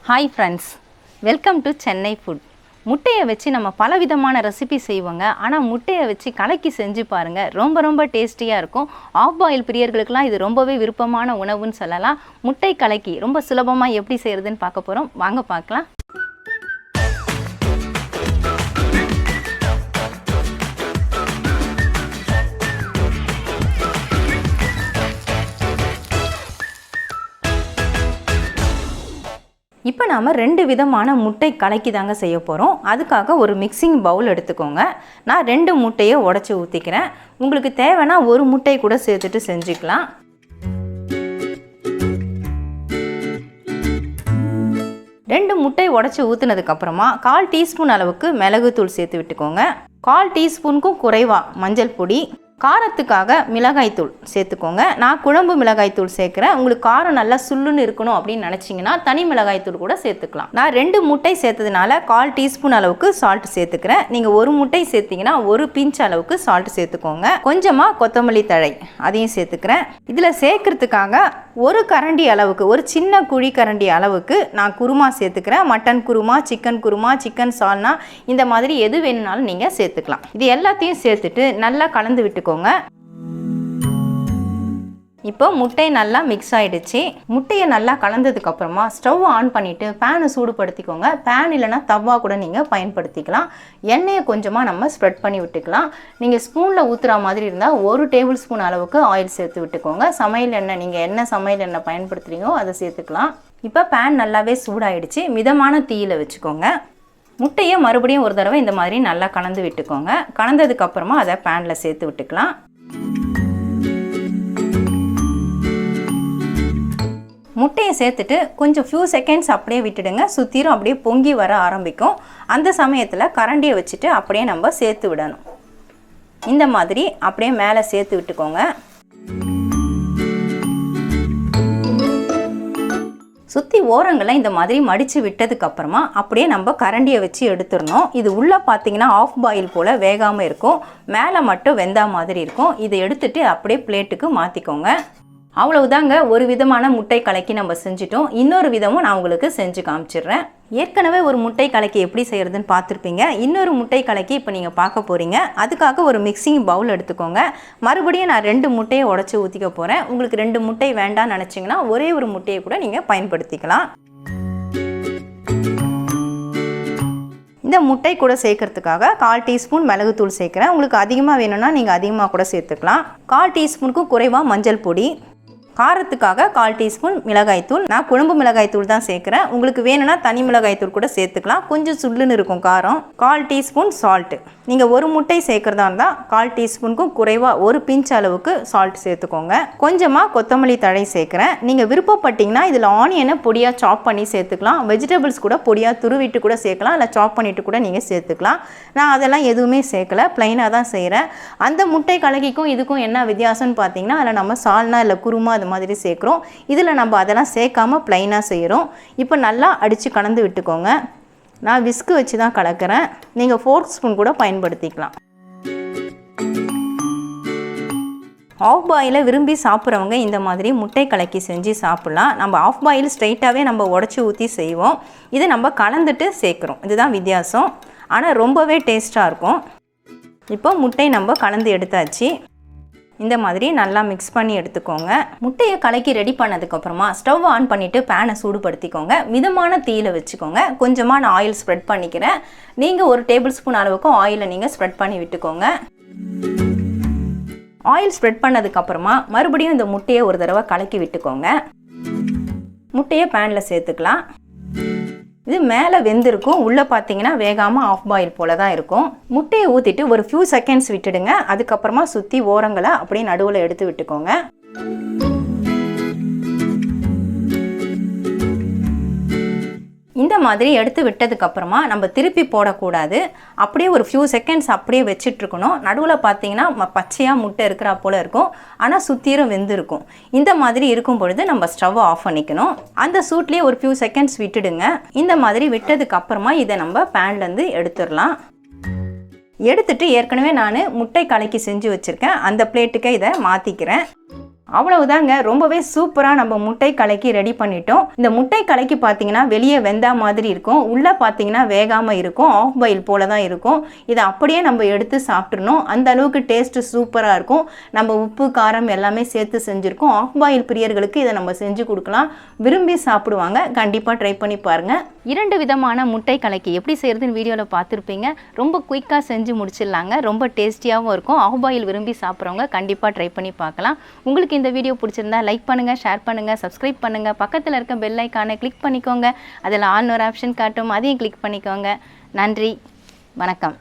Hi friends, welcome to Chennai Food. முட்டையை வச்சு நம்ம பலவிதமான ரெசிபி செய்வோங்க. ஆனால் முட்டையை வச்சு கலக்கி செஞ்சு பாருங்கள், ரொம்ப டேஸ்டியாக இருக்கும். ஆஃப் பாயில் பிரியர்களுக்கெல்லாம் இது ரொம்பவே விருப்பமான உணவுன்னு சொல்லலாம். முட்டை கலக்கி ரொம்ப சுலபமாக எப்படி செய்கிறதுன்னு பார்க்க போகிறோம். வாங்க பார்க்கலாம். இப்போ நாம் 2 விதமான முட்டை கலக்கி தாங்க செய்ய போகிறோம். அதுக்காக ஒரு மிக்சிங் பவுல் எடுத்துக்கோங்க. நான் 2 முட்டையை உடச்சி ஊற்றிக்கிறேன். உங்களுக்கு தேவைன்னா ஒரு முட்டை கூட சேர்த்துட்டு செஞ்சுக்கலாம். ரெண்டு முட்டை உடச்சி ஊற்றுனதுக்கப்புறமா 1/4 டீஸ்பூன் அளவுக்கு மிளகுத்தூள் சேர்த்து விட்டுக்கோங்க. 1/4 டீஸ்பூனுக்கும் குறைவாக மஞ்சள் பொடி, காரத்துக்காக மிளகாய்த்தூள் சேர்த்துக்கோங்க. நான் குழம்பு மிளகாய்த்தூள் சேர்க்குறேன். உங்களுக்கு காரம் நல்லா சுள்ளுன்னு இருக்கணும் அப்படின்னு நினச்சிங்கன்னா தனி மிளகாய்த்தூள் கூட சேர்த்துக்கலாம். நான் 2 முட்டை சேர்த்ததுனால 1/4 டீஸ்பூன் அளவுக்கு சால்ட் சேர்த்துக்கிறேன். நீங்கள் ஒரு முட்டை சேர்த்திங்கன்னா ஒரு பிஞ்ச் அளவுக்கு சால்ட் சேர்த்துக்கோங்க. கொஞ்சமாக கொத்தமல்லி தழை அதையும் சேர்த்துக்கிறேன். இதில் சேர்க்கறதுக்காக ஒரு கரண்டி அளவுக்கு, ஒரு சின்ன குழி கரண்டி அளவுக்கு நான் குருமா சேர்த்துக்கிறேன். Mutton korma, chicken korma, chicken salna, இந்த மாதிரி எது வேணும்னாலும் நீங்கள் சேர்த்துக்கலாம். இது எல்லாத்தையும் சேர்த்துட்டு நல்லா கலந்து விட்டுக்கோங்க. இப்போ முட்டை நல்லா மிக்ஸ் ஆகிடுச்சு. முட்டையை நல்லா கலந்ததுக்கு அப்புறமா ஸ்டவ் ஆன் பண்ணிவிட்டு பேனை சூடுபடுத்திக்கோங்க. பேன் இல்லைனா தவா கூட நீங்கள் பயன்படுத்திக்கலாம். எண்ணெயை கொஞ்சமாக நம்ம ஸ்ப்ரெட் பண்ணி விட்டுக்கலாம். நீங்கள் ஸ்பூனில் ஊற்றுற மாதிரி இருந்தால் 1 டேபிள் ஸ்பூன் அளவுக்கு ஆயில் சேர்த்து விட்டுக்கோங்க. சமையல் எண்ணெய், நீங்கள் என்ன சமையல் எண்ணெய் பயன்படுத்துகிறீங்களோ அதை சேர்த்துக்கலாம். இப்போ பேன் நல்லாவே சூடாயிடுச்சு. மிதமான தீயில் வச்சுக்கோங்க. முட்டையை மறுபடியும் ஒரு தடவை இந்த மாதிரி நல்லா கலந்து விட்டுக்கோங்க. கலந்ததுக்கப்புறமா அதை பேனில் சேர்த்து விட்டுக்கலாம். முட்டையை சேர்த்துட்டு கொஞ்சம் ஃபியூ செகண்ட்ஸ் அப்படியே விட்டுடுங்க. சுற்றிலும் அப்படியே பொங்கி வர ஆரம்பிக்கும். அந்த சமயத்தில் கரண்டியை வச்சுட்டு அப்படியே நம்ம சேர்த்து விடணும். இந்த மாதிரி அப்படியே மேலே சேர்த்து விட்டுக்கோங்க. சுற்றி ஓரங்களை இந்த மாதிரி மடித்து விட்டதுக்கப்புறமா அப்படியே நம்ம கரண்டியை வச்சு எடுத்துடணும். இது உள்ளே பார்த்தீங்கன்னா ஆஃப் பாயில் போல் வேகாமல் இருக்கும், மேலே மட்டும் வெந்தா மாதிரி இருக்கும். இதை எடுத்துகிட்டு அப்படியே பிளேட்டுக்கு மாற்றிக்கோங்க. அவ்வளவுதாங்க, ஒரு விதமான முட்டை கலக்கி நம்ம செஞ்சிட்டோம். இன்னொரு விதமும் நான் உங்களுக்கு செஞ்சு காமிச்சிடுறேன். ஏற்கனவே ஒரு முட்டை கலக்கி எப்படி செய்கிறதுன்னு பார்த்துருப்பீங்க. இன்னொரு முட்டை கலக்கி இப்போ நீங்கள் பார்க்க போகிறீங்க. அதுக்காக ஒரு மிக்சிங் பவுல் எடுத்துக்கோங்க. மறுபடியும் நான் 2 முட்டையை உடச்சி ஊற்றிக்க போகிறேன். உங்களுக்கு 2 முட்டை வேண்டாம்னு நினச்சிங்கன்னா ஒரே ஒரு முட்டையை கூட நீங்கள் பயன்படுத்திக்கலாம். இந்த முட்டை கூட சேர்க்கறதுக்காக 1/4 டீஸ்பூன் மிளகுத்தூள் சேர்க்குறேன். உங்களுக்கு அதிகமாக வேணும்னா நீங்கள் அதிகமாக கூட சேர்த்துக்கலாம். 1/4 டீஸ்பூனுக்கும் குறைவாக மஞ்சள் பொடி, காரத்துக்காக 1/4 டீஸ்பூன் மிளகாய்த்தூள். நான் குழம்பு மிளகாய்த்தூள் தான் சேர்க்குறேன். உங்களுக்கு வேணும்னா தனி மிளகாய்த்தூள் கூட சேர்த்துக்கலாம். கொஞ்சம் சுள்ளுன்னு இருக்கும் காரம். 1/4 டீஸ்பூன் சால்ட்டு. நீங்கள் ஒரு முட்டை சேர்க்குறதா இருந்தால் 1/4 டீஸ்பூனுக்கும் குறைவாக ஒரு பிஞ்ச் அளவுக்கு சால்ட் சேர்த்துக்கோங்க. கொஞ்சமாக கொத்தமல்லி தழை சேர்க்குறேன். நீங்கள் விருப்பப்பட்டீங்கன்னா இதில் ஆனியனை பொடியாக சாப் பண்ணி சேர்த்துக்கலாம். வெஜிடபிள்ஸ் கூட பொடியாக துருவிட்டு கூட சேர்க்கலாம், இல்லை சாப் பண்ணிவிட்டு கூட நீங்கள் சேர்த்துக்கலாம். நான் அதெல்லாம் எதுவுமே சேர்க்கலை, ப்ளைனாக தான் செய்கிறேன். அந்த முட்டை கலக்கிக்கும் இதுக்கும் என்ன வித்தியாசம்னு பார்த்தீங்கன்னா, அதில் நம்ம சால்னா இல்லை குருமா அது மாதிரி சேர்க்குறோம். இதில் நம்ம அதெல்லாம் சேர்க்காமல் ப்ளைனாக செய்கிறோம். இப்போ நல்லா அடித்து கலந்து விட்டுக்கோங்க. நான் விஸ்கு வச்சு தான் கலக்கிறேன். நீங்கள் ஃபோர்க் ஸ்பூன் கூட பயன்படுத்திக்கலாம். ஆஃப் பாயிலை விரும்பி சாப்பிட்றவங்க இந்த மாதிரி முட்டை கலக்கி செஞ்சு சாப்பிட்லாம். நம்ம ஆஃப் பாயில் ஸ்ட்ரைட்டாகவே நம்ம உடச்சி ஊற்றி செய்வோம். இது நம்ம கலந்துட்டு சேர்க்குறோம். இதுதான் வித்தியாசம். ஆனால் ரொம்பவே டேஸ்ட்டாக இருக்கும். இப்போ முட்டை நம்ம கலந்து எடுத்தாச்சு. இந்த மாதிரி நல்லா மிக்ஸ் பண்ணி எடுத்துக்கோங்க. முட்டையை கலக்கி ரெடி பண்ணதுக்கப்புறமா ஸ்டவ் ஆன் பண்ணிவிட்டு பேனை சூடுபடுத்திக்கோங்க. மிதமான தீயில் வச்சுக்கோங்க. கொஞ்சமாக நான் ஆயில் ஸ்ப்ரெட் பண்ணிக்கிறேன். நீங்கள் 1 டேபிள் ஸ்பூன் அளவுக்கு ஆயிலை நீங்கள் ஸ்ப்ரெட் பண்ணி விட்டுக்கோங்க. ஆயில் ஸ்ப்ரெட் பண்ணதுக்கப்புறமா மறுபடியும் இந்த முட்டையை ஒரு தடவை கலக்கி விட்டுக்கோங்க. முட்டையை பேனில் சேர்த்துக்கலாம். இது மேலே வெந்திருக்கும், உள்ளே பார்த்தீங்கன்னா வேகாமல் ஆஃப் பாயில் போல தான் இருக்கும். முட்டையை ஊற்றிட்டு ஒரு ஃபியூ செகண்ட்ஸ் விட்டுடுங்க. அதுக்கப்புறமா சுற்றி ஓரங்களை அப்படியே நடுவில் எடுத்து விட்டுக்கோங்க. இந்த மாதிரி எடுத்து விட்டதுக்கப்புறமா நம்ம திருப்பி போடக்கூடாது. அப்படியே ஒரு ஃபியூ செகண்ட்ஸ் அப்படியே வச்சிட்ருக்கணும். நடுவில் பார்த்தீங்கன்னா பச்சையாக முட்டை இருக்கிறா போல் இருக்கும், ஆனால் சுற்றிரும் வெந்திருக்கும். இந்த மாதிரி இருக்கும் பொழுது நம்ம ஸ்டவ்வை ஆஃப் பண்ணிக்கணும். அந்த சூட்லேயே ஒரு ஃபியூ செகண்ட்ஸ் விட்டுடுங்க. இந்த மாதிரி விட்டதுக்கப்புறமா இதை நம்ம பேன்லேருந்து எடுத்துடலாம். எடுத்துட்டு ஏற்கனவே நான் முட்டை கலக்கி செஞ்சு வச்சுருக்கேன். அந்த பிளேட்டுக்கு இதை மாற்றிக்கிறேன். அவ்வளவுதாங்க, ரொம்பவே சூப்பராக நம்ம முட்டை கலக்கி ரெடி பண்ணிட்டோம். இந்த முட்டை கலக்கி பார்த்தீங்கன்னா வெளியே வெந்தா மாதிரி இருக்கும், உள்ளே பார்த்தீங்கன்னா வேகாமல் இருக்கும், ஆஃப் பாயில் போல தான் இருக்கும். இதை அப்படியே நம்ம எடுத்து சாப்பிட்றணும். அந்த அளவுக்கு டேஸ்ட்டு சூப்பராக இருக்கும். நம்ம உப்பு காரம் எல்லாமே சேர்த்து செஞ்சுருக்கோம். ஆஃப் பாயில் பிரியர்களுக்கு இதை நம்ம செஞ்சு கொடுக்கலாம், விரும்பி சாப்பிடுவாங்க. கண்டிப்பாக ட்ரை பண்ணி பாருங்கள். 2 விதமான முட்டை கலக்கி எப்படி செய்கிறதுன்னு வீடியோவில் பார்த்துருப்பீங்க. ரொம்ப குயிக்காக செஞ்சு முடிச்சிடலாங்க, ரொம்ப டேஸ்டியாகவும் இருக்கும். ஆஃப் பாயில் விரும்பி சாப்பிட்றவங்க கண்டிப்பாக ட்ரை பண்ணி பார்க்கலாம். உங்களுக்கு இந்த வீடியோ பிடிச்சிருந்தா லைக் பண்ணுங்கள், ஷேர் பண்ணுங்கள், சப்ஸ்கிரைப் பண்ணுங்கள். பக்கத்தில் இருக்க பெல் ஐக்கானை கிளிக் பண்ணிக்கோங்க. அதில் ஆல் ஒரு ஆப்ஷன் காட்டும், அதையும் கிளிக் பண்ணிக்கோங்க. நன்றி, வணக்கம்.